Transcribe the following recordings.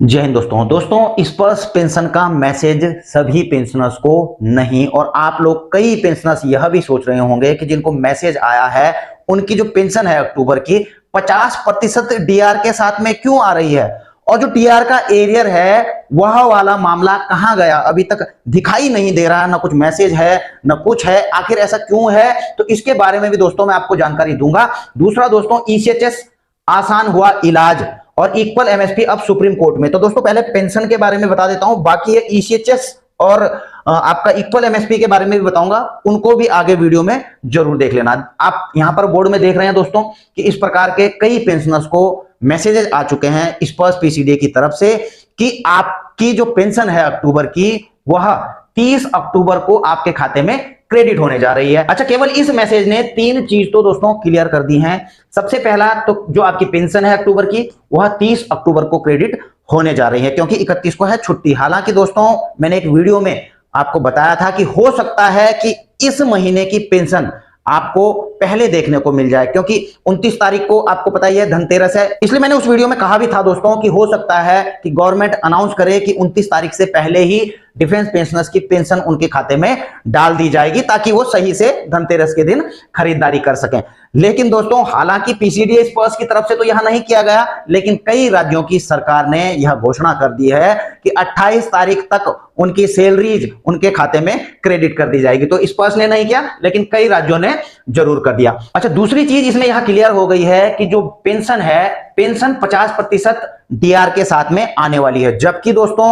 जय हिंद दोस्तों स्पर्श पेंशन का मैसेज सभी पेंशनर्स को नहीं। और आप लोग कई पेंशनर्स यह भी सोच रहे होंगे कि जिनको मैसेज आया है उनकी जो पेंशन है अक्टूबर की 50% डीआर के साथ में क्यों आ रही है, और जो डीआर का एरियर है वह वाला मामला कहां गया, अभी तक दिखाई नहीं दे रहा, ना कुछ मैसेज है ना कुछ है। आखिर ऐसा क्यों है, तो इसके बारे में भी दोस्तों मैं आपको जानकारी दूंगा। दूसरा दोस्तों, ईसीएचएस आसान हुआ इलाज और इक्वल एमएसपी अब सुप्रीम कोर्ट में। तो दोस्तों पहले पेंशन के बारे में बता देता हूं, बाकी ये ईसीएचएस और आपका इक्वल एमएसपी के बारे में भी बताऊंगा, उनको भी आगे वीडियो में जरूर देख लेना। आप यहां पर बोर्ड में देख रहे हैं दोस्तों कि इस प्रकार के कई पेंशनर्स को मैसेजेस आ चुके हैं स्पर्श पीसीडीए की तरफ से कि आपकी जो पेंशन है अक्टूबर की वह 30 अक्टूबर को आपके खाते में क्रेडिट होने जा रही है। अच्छा, केवल इस मैसेज ने 3 चीज तो दोस्तों क्लियर कर दी हैं। सबसे पहला तो जो आपकी पेंशन है अक्टूबर की वह 30 अक्टूबर को क्रेडिट होने जा रही है, क्योंकि 31 को है छुट्टी। हालांकि दोस्तों मैंने एक वीडियो में आपको बताया था कि हो सकता है कि इस महीने की पेंशन आपको पहले देखने को मिल जाए, क्योंकि 29 तारीख को आपको पता ही है धनतेरस है। इसलिए मैंने उस वीडियो में कहा भी था दोस्तों कि हो सकता है कि गवर्नमेंट अनाउंस करे कि 29 तारीख से पहले ही डिफेंस पेंशनर्स की पेंशन उनके खाते में डाल दी जाएगी, ताकि वो सही से धनतेरस के दिन खरीदारी कर सकें। लेकिन दोस्तों हालांकि पीसीडीए स्पर्श की तरफ से तो यहां नहीं किया गया, लेकिन कई राज्यों की सरकार ने यह घोषणा कर दी है कि 28 तारीख तक उनकी सैलरीज उनके खाते में क्रेडिट कर दी जाएगी। तो स्पर्श ने नहीं किया, लेकिन कई राज्यों ने जरूर कर दिया। अच्छा, दूसरी चीज इसमें यहां क्लियर हो गई है कि जो पेंशन है, पेंशन 50% डीआर के साथ में आने वाली है, जबकि दोस्तों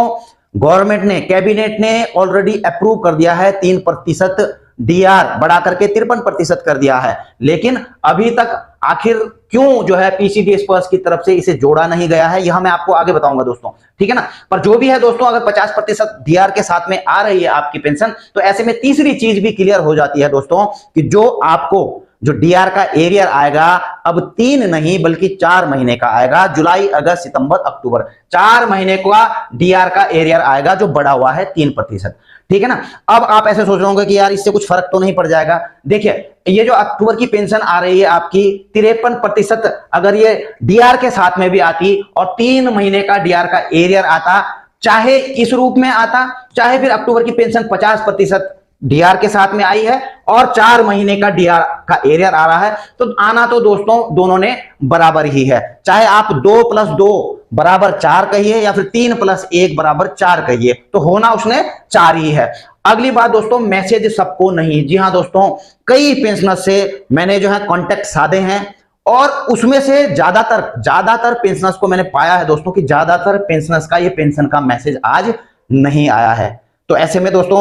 गवर्नमेंट ने, कैबिनेट ने ऑलरेडी अप्रूव कर दिया है 3% डीआर बढ़ा करके 53% कर दिया है। लेकिन अभी तक आखिर क्यों जो है पीसीडी स्पर्श की तरफ से इसे जोड़ा नहीं गया है, यह मैं आपको आगे बताऊंगा दोस्तों, ठीक है ना। पर जो भी है दोस्तों, अगर 50% डीआर के साथ में आ रही है आपकी पेंशन, तो ऐसे में तीसरी चीज भी क्लियर हो जाती है दोस्तों कि जो आपको जो डीआर का एरियर आएगा अब 3 नहीं बल्कि 4 महीने का आएगा। जुलाई, अगस्त, सितंबर, अक्टूबर, 4 महीने का डीआर का एरियर आएगा जो बढ़ा हुआ है 3%, ठीक है ना। अब आप ऐसे सोच रहे होंगे कि यार इससे कुछ फर्क तो नहीं पड़ जाएगा। देखिए, ये जो अक्टूबर की पेंशन आ रही है आपकी 53%, अगर ये डीआर के साथ में भी आती और 3 महीने का डीआर का एरियर आता, चाहे इस रूप में आता, चाहे फिर अक्टूबर की पेंशन 50% डीआर के साथ में आई है और 4 महीने का डीआर का एरियर आ रहा है, तो आना तो दोस्तों दोनों ने बराबर ही है। चाहे आप 2 + 2 = 4 कहिए या फिर 3 + 1 = 4 कहिए, तो होना उसने 4 ही है। अगली बात दोस्तों, मैसेज सबको नहीं। जी हां दोस्तों, कई पेंशनर से मैंने जो है कांटेक्ट साधे हैं और उसमें से ज्यादातर पेंशनर्स को मैंने पाया है दोस्तों कि ज्यादातर पेंशनर्स का ये पेंशन का मैसेज आज नहीं आया है। तो ऐसे में दोस्तों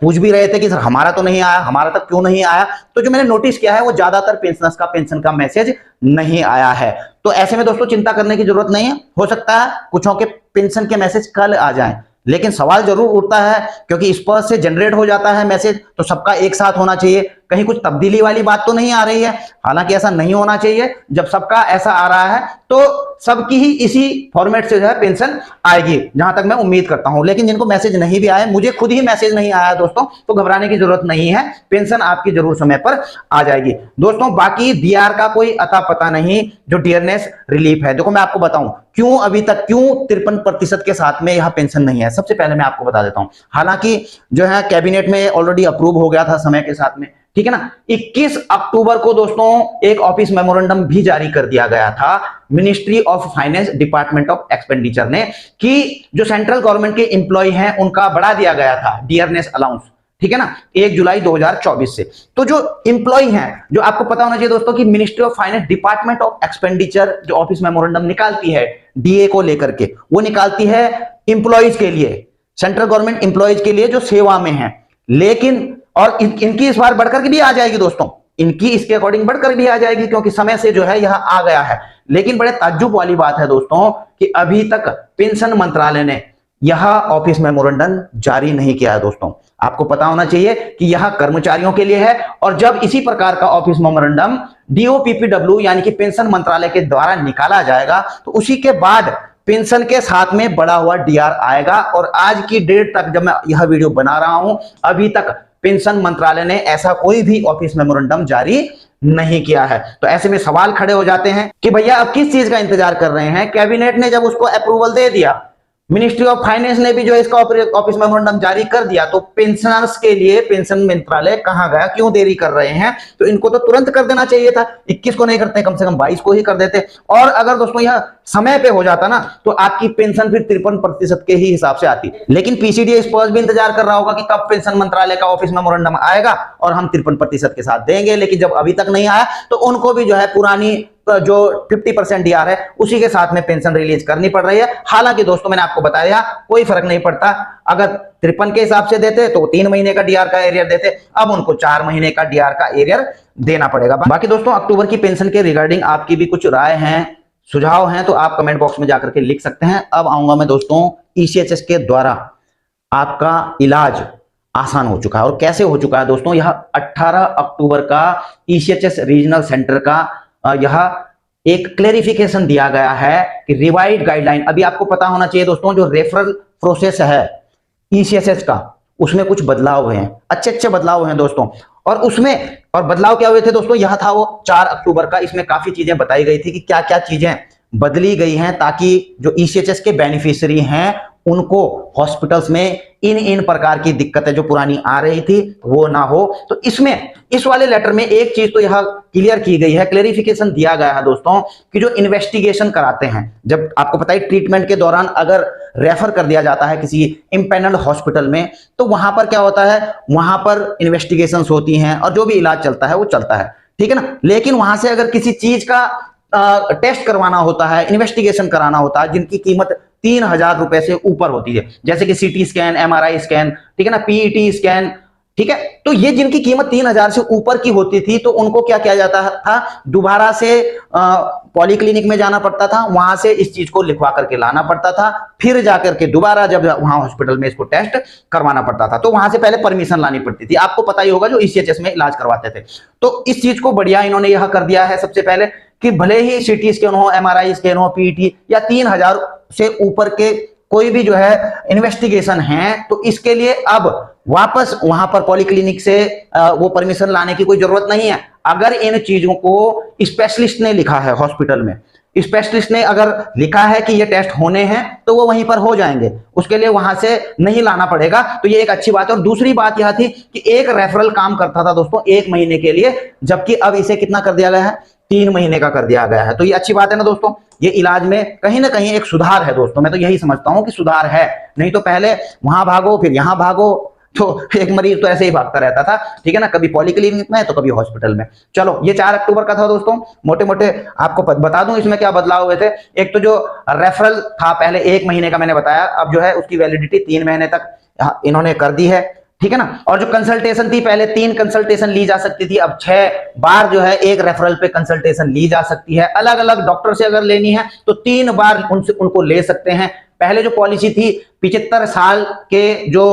पूछ भी रहे थे कि सर हमारा तो नहीं आया, हमारा तक क्यों नहीं आया। तो जो मैंने नोटिस किया है वो ज्यादातर पेंशनर्स का पेंशन का मैसेज नहीं आया है। तो ऐसे में दोस्तों चिंता करने की जरूरत नहीं है, हो सकता है कुछों के पेंशन के मैसेज कल आ जाएं, लेकिन सवाल जरूर उठता है क्योंकि स्पर्श से जनरेट हो जाता है मैसेज, तो सबका एक साथ होना चाहिए। कहीं कुछ तब्दीली वाली बात तो नहीं आ रही है, हालांकि ऐसा नहीं होना चाहिए। जब सबका ऐसा आ रहा है तो सबकी ही इसी फॉर्मेट से जो है पेंशन आएगी, जहां तक मैं उम्मीद करता हूं। लेकिन जिनको मैसेज नहीं भी आए, मुझे खुद ही मैसेज नहीं आया दोस्तों, तो घबराने की जरूरत नहीं है, पेंशन आपकी जरूर समय पर आ जाएगी दोस्तों। बाकी डीआर का कोई अता पता नहीं, जो डियरनेस रिलीफ है, देखो मैं आपको बताऊं क्यों अभी तक 53% के साथ में यह पेंशन नहीं है। सबसे पहले मैं आपको बता देता हूं, हालांकि जो है कैबिनेट में ऑलरेडी अप्रूव हो गया था समय के साथ में, ठीक है ना। 21 अक्टूबर को दोस्तों एक ऑफिस मेमोरेंडम भी जारी कर दिया गया था ministry of finance, department of expenditure ने, कि जो सेंट्रल गवर्नमेंट के एम्प्लॉय हैं उनका बढ़ा दिया गया था डियरनेस अलाउंस, ठीक है ना, 1 जुलाई 2024 से। तो जो एम्प्लॉय हैं, जो आपको पता होना चाहिए दोस्तों कि ministry of finance, department of expenditure जो ऑफिस मेमोरेंडम निकालती है डीए को लेकर के, वो निकालती है एम्प्लॉयज के लिए, सेंट्रल गवर्नमेंट एम्प्लॉयज के लिए जो सेवा में है। लेकिन और इनकी इस बार बढ़कर के भी आ जाएगी दोस्तों, इनकी इसके अकॉर्डिंग बढ़कर भी आ जाएगी, क्योंकि समय से जो है यह आ गया है। लेकिन बड़े ताज्जुब वाली बात है दोस्तों कि अभी तक पेंशन मंत्रालय ने यह ऑफिस मेमोरेंडम जारी नहीं किया है दोस्तों। आपको पता होना चाहिए कि यह कर्मचारियों के लिए है, और जब इसी प्रकार का ऑफिस मेमोरेंडम डीओपीपीडब्ल्यू यानी कि पेंशन मंत्रालय के द्वारा निकाला जाएगा, तो उसी के बाद पेंशन के साथ में बढ़ा हुआ डीआर आएगा। और आज की डेट तक जब मैं यह वीडियो बना रहा हूं, अभी तक पेंशन मंत्रालय ने ऐसा कोई भी ऑफिस मेमोरेंडम जारी नहीं किया है। तो ऐसे में सवाल खड़े हो जाते हैं कि भैया अब किस चीज का इंतजार कर रहे हैं। कैबिनेट ने जब उसको अप्रूवल दे दिया, मिनिस्ट्री ऑफ फाइनेंस ने भी जो इसका ऑफिस मेमोरेंडम जारी कर दिया, तो पेंशनर्स के लिए पेंशन मंत्रालय कहां गया, क्यों देरी कर रहे हैं। तो इनको तो तुरंत कर देना चाहिए था, 21 को नहीं करते, कम से कम 22 को ही कर देते। और अगर दोस्तों यह समय पे हो जाता ना, तो आपकी पेंशन फिर 53% के ही हिसाब से आती। लेकिन पीसीडी स्पर्श भी इंतजार कर रहा होगा कि कब पेंशन मंत्रालय का ऑफिस मेमोरेंडम आएगा और हम 53% के साथ देंगे। लेकिन जब अभी तक नहीं आया, तो उनको भी जो है पुरानी जो 50% डीआर है उसी के साथ में पेंशन रिलीज करनी पड़ रही है। हालांकि दोस्तों मैंने आपको बताया कोई फर्क नहीं पड़ता, अगर 53 के हिसाब से देते तो 3 महीने का डीआर का एरियर देते, अब उनको 4 महीने का डीआर का एरियर देना पड़ेगा। बाकी दोस्तों अक्टूबर की पेंशन के रिगार्डिंग आपकी भी कुछ राय हैं, सुझाव हैं, तो आप कमेंट बॉक्स में जाकर के लिख सकते हैं। अब आऊंगा मैं दोस्तों ईसीएचएस के द्वारा आपका इलाज आसान हो चुका है। और कैसे हो चुका है दोस्तों, यह 18 अक्टूबर का ईसीएचएस रीजनल सेंटर का यह एक क्लेरिफिकेशन दिया गया है कि रिवाइड गाइडलाइन, अभी आपको पता होना चाहिए दोस्तों, जो रेफरल प्रोसेस है ईसीएचएस का, उसमें कुछ बदलाव हुए हैं, अच्छे अच्छे बदलाव हुए हैं दोस्तों। और उसमें और बदलाव क्या हुए थे दोस्तों, यह था वो 4 अक्टूबर का, इसमें काफी चीजें बताई गई थी कि क्या क्या चीजें बदली गई हैं, ताकि जो ईसीएचएस के बेनिफिशियरी हैं उनको हॉस्पिटल्स में इन प्रकार की दिक्कतें जो पुरानी आ रही थी वो ना हो। तो इसमें इस वाले लेटर में एक चीज तो यह क्लियर की गई है, क्लेरिफिकेशन दिया गया है दोस्तों, कि जो इन्वेस्टिगेशन कराते हैं, जब आपको पता है ट्रीटमेंट के दौरान अगर रेफर कर दिया जाता है किसी इम्पैनल्ड हॉस्पिटल में, तो वहां पर क्या होता है, वहां पर इन्वेस्टिगेशंस होती हैं और जो भी इलाज चलता है वो चलता है, ठीक है ना। लेकिन वहां से अगर किसी चीज का टेस्ट करवाना होता है, इन्वेस्टिगेशन कराना होता है, जिनकी कीमत 3,000 रुपए से ऊपर होती है, जैसे कि सीटी स्कैन, एमआरआई स्कैन, ठीक है ना, पीईटी स्कैन, ठीक है, तो ये जिनकी कीमत 3,000 से ऊपर की होती थी, तो उनको क्या किया जाता था, दोबारा से पॉलीक्लिनिक में जाना पड़ता था, वहां से इस चीज को लिखवा करके लाना पड़ता था, फिर जाकर के दोबारा जब वहां हॉस्पिटल में इसको टेस्ट करवाना पड़ता था, तो वहां से पहले परमिशन लानी पड़ती थी। आपको पता ही होगा जो ईसीएचएस में इलाज करवाते थे। तो इस चीज को बढ़िया इन्होंने यह कर दिया है सबसे पहले कि भले ही सीटी स्कैन हो, एमआरआई स्कैन हो, पीईटी या 3,000 से ऊपर के कोई भी जो है इन्वेस्टिगेशन है, तो इसके लिए अब वापस वहां पर पॉलीक्लिनिक से वो परमिशन लाने की कोई जरूरत नहीं है। अगर इन चीजों को स्पेशलिस्ट ने लिखा है, हॉस्पिटल में स्पेशलिस्ट ने अगर लिखा है कि ये टेस्ट होने हैं, तो वो वहीं पर हो जाएंगे, उसके लिए वहां से नहीं लाना पड़ेगा। तो ये एक अच्छी बात है। और दूसरी बात यह थी कि एक रेफरल काम करता था दोस्तों 1 महीने के लिए, जबकि अब इसे कितना कर दिया गया है, 3 महीने का कर दिया गया है। तो ये अच्छी बात है ना दोस्तों, ये इलाज में कहीं ना कहीं एक सुधार है दोस्तों। मैं तो यही समझता हूं कि सुधार है, नहीं तो पहले वहां भागो फिर यहां भागो, तो एक मरीज तो ऐसे ही भागता रहता था, ठीक है ना, कभी पॉलीक्लिनिक में तो कभी हॉस्पिटल में। चलो ये 4 अक्टूबर का था दोस्तों, मोटे मोटे आपको बता दूं इसमें क्या बदलाव हुए थे। एक तो जो रेफरल था पहले 1 महीने का मैंने बताया, अब जो है उसकी वैलिडिटी 3 महीने तक इन्होंने कर दी है, ठीक है ना। और जो कंसल्टेशन थी, पहले 3 कंसल्टेशन ली जा सकती थी, अब 6 बार जो है एक रेफरल पे कंसल्टेशन ली जा सकती है। अलग अलग डॉक्टर से अगर लेनी है तो 3 बार उनको ले सकते हैं। पहले जो पॉलिसी थी 75 साल के जो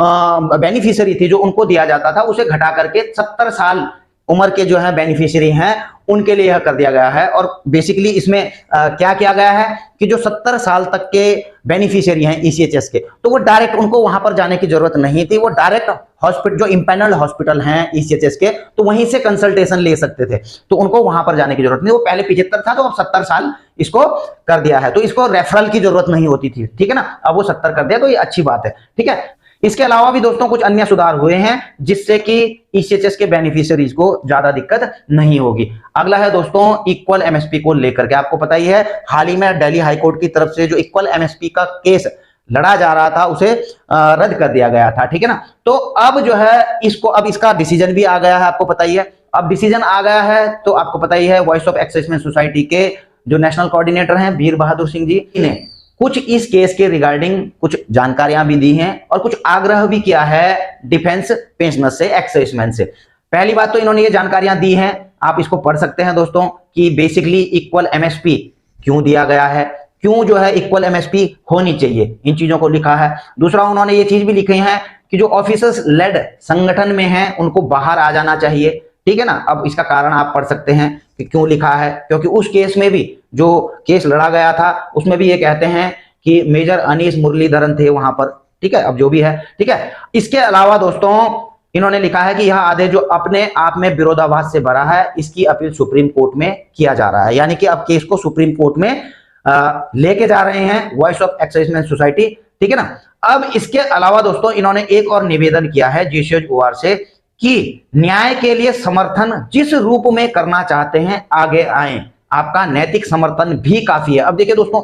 बेनिफिशियरी थी जो उनको दिया जाता था, उसे घटा करके 70 साल उम्र के जो है बेनिफिशियरी हैं उनके लिए यह कर दिया गया है। और बेसिकली इसमें क्या किया गया है कि जो 70 साल तक के बेनिफिशियरी हैं ईसीएचएस के, तो वो डायरेक्ट उनको वहां पर जाने की जरूरत नहीं थी, वो डायरेक्ट हॉस्पिटल जो इंपैनल्ड हॉस्पिटल हैं ईसीएचएस के, तो वहीं से कंसल्टेशन ले सकते थे, तो उनको वहां पर जाने की जरूरत नहीं। वो पहले 75 था तो अब 70 साल इसको कर दिया है, तो इसको रेफरल की जरूरत नहीं होती थी, ठीक है ना, अब वो 70 कर दिया, तो ये अच्छी बात है, ठीक है। इसके अलावा भी दोस्तों कुछ अन्य सुधार हुए हैं जिससे कि ईसीएचएस के बेनिफिशियरीज को ज्यादा दिक्कत नहीं होगी। अगला है दोस्तों इक्वल एमएसपी को लेकर के, आपको पता ही है हाल ही में दिल्ली हाई कोर्ट की तरफ से जो इक्वल एमएसपी का केस लड़ा जा रहा था उसे रद्द कर दिया गया था, ठीक है ना। तो अब जो है इसको, अब इसका डिसीजन भी आ गया है, आपको पता ही है। अब डिसीजन आ गया है तो आपको पता ही है वॉइस ऑफ एक्सेसमेंट सोसाइटी के जो नेशनल कोऑर्डिनेटर हैं वीर बहादुर सिंह जी ने कुछ इस केस के रिगार्डिंग कुछ जानकारियां भी दी हैं और कुछ आग्रह भी किया है डिफेंस पेंशनर से, एक्सेसमेंट से। पहली बात तो इन्होंने ये जानकारियां दी हैं, आप इसको पढ़ सकते हैं दोस्तों, कि बेसिकली इक्वल एमएसपी क्यों दिया गया है, क्यों जो है इक्वल एमएसपी होनी चाहिए, इन चीजों को लिखा है। दूसरा उन्होंने ये चीज भी लिखी है कि जो ऑफिसर्स लेड संगठन में हैं उनको बाहर आ जाना चाहिए, ठीक है ना। अब इसका कारण आप पढ़ सकते हैं कि क्यों लिखा है, क्योंकि उस केस में भी जो केस लड़ा गया था उसमें भी ये कहते हैं कि मेजर अनीस मुरलीधरन थे वहां पर, ठीक है, अब जो भी है, ठीक है। इसके अलावा दोस्तों इन्होंने लिखा है कि यह आदेश जो अपने आप में विरोधाभास से भरा है, इसकी अपील सुप्रीम कोर्ट में किया जा रहा है। यानी कि अब केस को सुप्रीम कोर्ट में लेके जा रहे हैं वॉइस ऑफ एक्साइजमेंट सोसाइटी, ठीक है ना। अब इसके अलावा दोस्तों इन्होंने एक और निवेदन किया है GCOR से कि न्याय के लिए समर्थन जिस रूप में करना चाहते हैं आगे आए, आपका नैतिक समर्थन भी काफी है। अब देखिए दोस्तों,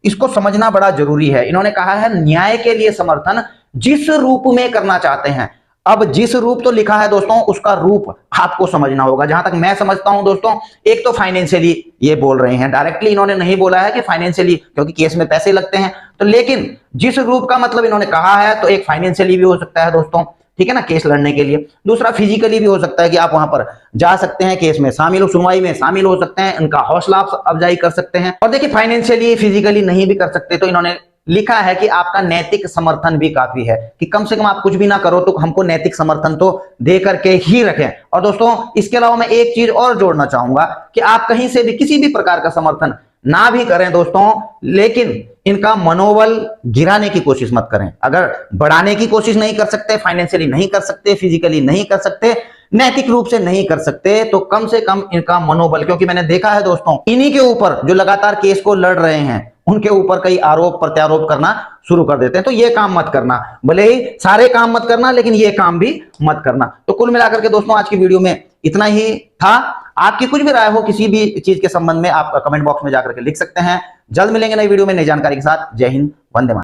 इसको समझना बड़ा जरूरी है। इन्होंने कहा है न्याय के लिए समर्थन जिस रूप में करना चाहते हैं। अब जिस रूप तो लिखा है दोस्तों, उसका रूप आपको समझना होगा। जहां तक मैं समझता हूं दोस्तों, एक तो फाइनेंशियली ये बोल रहे हैं, डायरेक्टली इन्होंने नहीं बोला है कि फाइनेंशियली, क्योंकि केस में पैसे लगते हैं तो, लेकिन जिस रूप का मतलब इन्होंने कहा है तो एक फाइनेंशियली भी हो सकता है दोस्तों, ठीक है ना, केस लड़ने के लिए। दूसरा फिजिकली भी हो सकता है कि आप वहां पर जा सकते हैं, केस में शामिल हो, सुनवाई में शामिल हो सकते हैं, उनका हौसला अफजाई कर सकते हैं। और देखिए फाइनेंशियली फिजिकली नहीं भी कर सकते तो इन्होंने लिखा है कि आपका नैतिक समर्थन भी काफी है, कि कम से कम आप कुछ भी ना करो तो हमको नैतिक समर्थन तो दे करके ही रखें। और दोस्तों इसके अलावा मैं एक चीज और जोड़ना चाहूंगा कि आप कहीं से भी किसी भी प्रकार का समर्थन ना भी करें दोस्तों, लेकिन इनका मनोबल गिराने की कोशिश मत करें। अगर बढ़ाने की कोशिश नहीं कर सकते, फाइनेंशियली नहीं कर सकते, फिजिकली नहीं कर सकते, नैतिक रूप से नहीं कर सकते, तो कम से कम इनका मनोबल, क्योंकि मैंने देखा है दोस्तों इन्हीं के ऊपर जो लगातार केस को लड़ रहे हैं, उनके ऊपर कई आरोप प्रत्यारोप करना शुरू कर देते हैं। तो ये काम मत करना, भले ही सारे काम मत करना, लेकिन ये काम भी मत करना। तो कुल मिलाकर के दोस्तों आज की वीडियो में इतना ही था। आपकी कुछ भी राय हो किसी भी चीज के संबंध में, आप कमेंट बॉक्स में जाकर के लिख सकते हैं। जल्द मिलेंगे नई वीडियो में नई जानकारी के साथ। जय हिंद, वंदे मातरम।